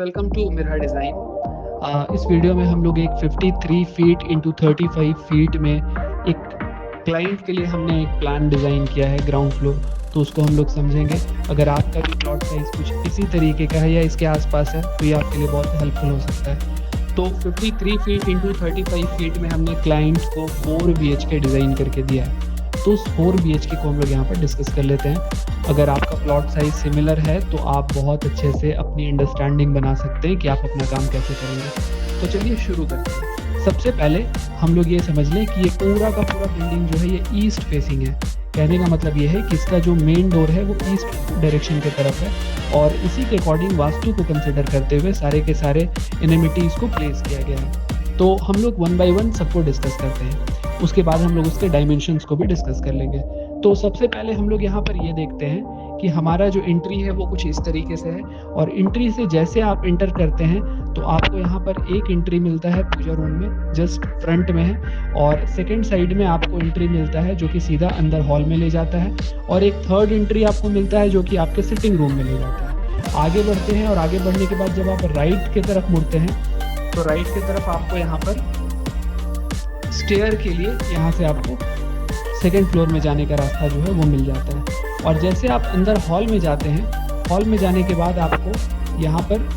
Welcome to Mirror Design. इस video में हम लोग एक 53 फीट इंटू 35 फीट में एक क्लाइंट के लिए हमने एक प्लान डिज़ाइन किया है ग्राउंड फ्लोर, तो उसको हम लोग समझेंगे। अगर आपका भी प्लॉट साइज़ कुछ इसी तरीके का है या इसके आसपास है तो ये आपके लिए बहुत हेल्पफुल हो सकता है। तो 53 फीट इंटू 35 फीट में हमने क्लाइंट को 4 BHK डिज़ाइन करके दिया है। तो उस 4 BHK को हम लोग यहाँ पर डिस्कस कर लेते हैं। अगर आपका प्लॉट साइज सिमिलर है तो आप बहुत अच्छे से अपनी अंडरस्टैंडिंग बना सकते हैं कि आप अपना काम कैसे करेंगे। तो चलिए शुरू करते हैं। सबसे पहले हम लोग ये समझ लें कि ये पूरा का पूरा बिल्डिंग जो है ये ईस्ट फेसिंग है। कहने का मतलब ये है कि इसका जो मेन डोर है वो ईस्ट डायरेक्शन की तरफ है और इसी के अकॉर्डिंग वास्तु को कंसिडर करते हुए सारे के सारे एनिमिटीज़ को प्लेस किया गया है। तो हम लोग 1 बाय 1 सबको डिस्कस करते हैं, उसके बाद हम लोग उसके डायमेंशंस को भी डिस्कस कर लेंगे। तो सबसे पहले हम लोग यहाँ पर ये देखते हैं कि हमारा जो एंट्री है वो कुछ इस तरीके से है और एंट्री से जैसे आप एंटर करते हैं तो आपको यहाँ पर एक एंट्री मिलता है पूजा रूम में, जस्ट फ्रंट में है, और सेकंड साइड में आपको एंट्री मिलता है जो कि सीधा अंदर हॉल में ले जाता है, और एक थर्ड एंट्री आपको मिलता है जो कि आपके सिटिंग रूम में ले जाता है। आगे बढ़ते हैं और आगे बढ़ने के बाद जब आप राइट की तरफ मुड़ते हैं तो राइट की तरफ आपको यहाँ पर स्टेयर के लिए यहाँ से आपको सेकंड फ्लोर में जाने का रास्ता जो है वो मिल जाता है। और जैसे आप अंदर हॉल में जाते हैं, हॉल में जाने के बाद आपको यहाँ पर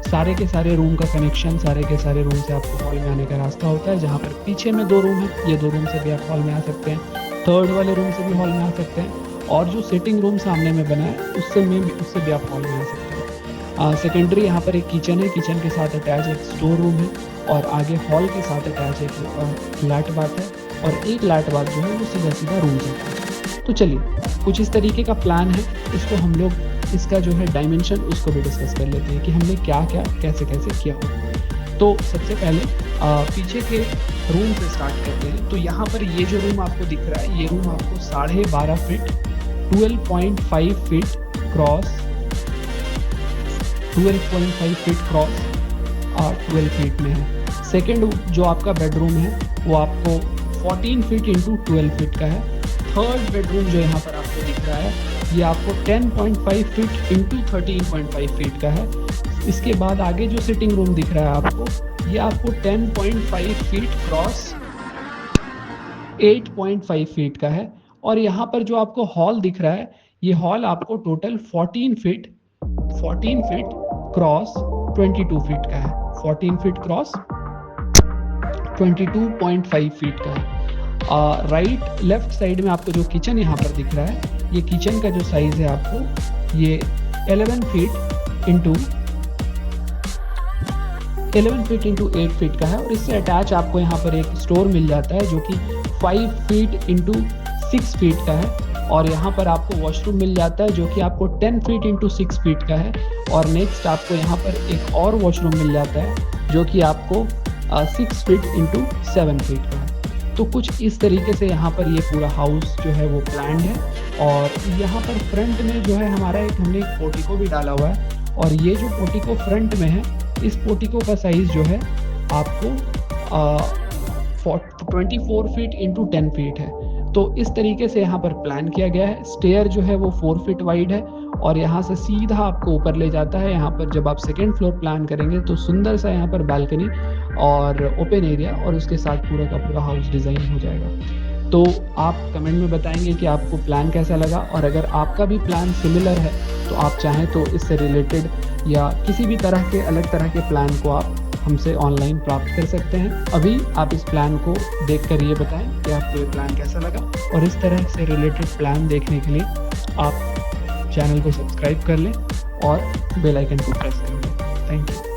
सारे के सारे रूम का कनेक्शन, सारे के सारे रूम से आपको हॉल में आने का रास्ता होता है। जहाँ पर पीछे में 2 रूम है, ये 2 रूम से भी आप हॉल में आ सकते हैं, थर्ड वाले रूम से भी हॉल में आ सकते हैं, और जो सिटिंग रूम सामने में बना है उससे भी आप हॉल में आ सकते हैं। सेकेंडरी यहाँ पर एक किचन है, किचन के साथ अटैच एक स्टोर रूम है, और आगे हॉल के साथ अटैच एक लैट बाथ है, और एक लैट बाथ जो है वो सीधा सीधा रूम जाता है। तो चलिए कुछ इस तरीके का प्लान है, इसको हम लोग इसका जो है डायमेंशन उसको भी डिस्कस कर लेते हैं कि हमने क्या क्या कैसे कैसे किया हो। तो सबसे पहले पीछे के रूम से स्टार्ट करते हैं। तो यहाँ पर ये जो रूम आपको दिख रहा है, ये रूम आपको 12.5 feet 12.5 feet cross 12.5 feet cross 12 feet में है। सेकेंड जो आपका बेडरूम है वो आपको 14 फीट इंटू 12 फीट का है। थर्ड बेडरूम जो यहाँ पर आपको दिख रहा है ये आपको 10.5 फीट इंटू 13.5 फीट का है। इसके बाद आगे जो सिटिंग रूम दिख रहा है आपको, ये आपको 10.5 फीट क्रॉस 8.5 फीट का है। और यहाँ पर जो आपको हॉल दिख रहा है, ये हॉल आपको टोटल 14 फीट क्रॉस 22 फीट का है। 14 फीट क्रॉस 22.5 फीट का है। राइट लेफ्ट साइड में आपको जो किचन यहाँ पर दिख रहा है, ये किचन का जो साइज है आपको ये 11 फीट इंटू 8 फीट का है, और इससे अटैच आपको यहाँ पर एक स्टोर मिल जाता है जो कि 5 फीट इंटू 6 फीट का है, और यहाँ पर आपको वॉशरूम मिल जाता है जो कि आपको 10 फीट इंटू 6 फीट का है। और नेक्स्ट आपको यहाँ पर एक और वॉशरूम मिल जाता है जो कि आपको 6 फीट इंटू 7 फीट का है। तो कुछ इस तरीके से यहाँ पर ये पूरा हाउस जो है वो प्लान्ड है। और यहाँ पर फ्रंट में जो है हमारा हमने एक पोर्टिको भी डाला हुआ है, और ये जो पोर्टिको फ्रंट में है, इस पोर्टिको का साइज जो है आपको 24 फीट इंटू 10 फीट है। तो इस तरीके से यहाँ पर प्लान किया गया है। स्टेयर जो है वो 4 फीट वाइड है और यहाँ से सीधा आपको ऊपर ले जाता है। यहाँ पर जब आप सेकेंड फ्लोर प्लान करेंगे तो सुंदर सा यहाँ पर बालकनी और ओपन एरिया और उसके साथ पूरा का पूरा हाउस डिज़ाइन हो जाएगा। तो आप कमेंट में बताएंगे कि आपको प्लान कैसा लगा, और अगर आपका भी प्लान सिमिलर है तो आप चाहें तो इससे रिलेटेड या किसी भी तरह के अलग तरह के प्लान को आप हमसे ऑनलाइन प्राप्त कर सकते हैं। अभी आप इस प्लान को देखकर ये बताएं कि आपको ये प्लान कैसा लगा, और इस तरह से रिलेटेड प्लान देखने के लिए आप चैनल को सब्सक्राइब कर लें और बेल आइकन को प्रेस कर लें। Thank you.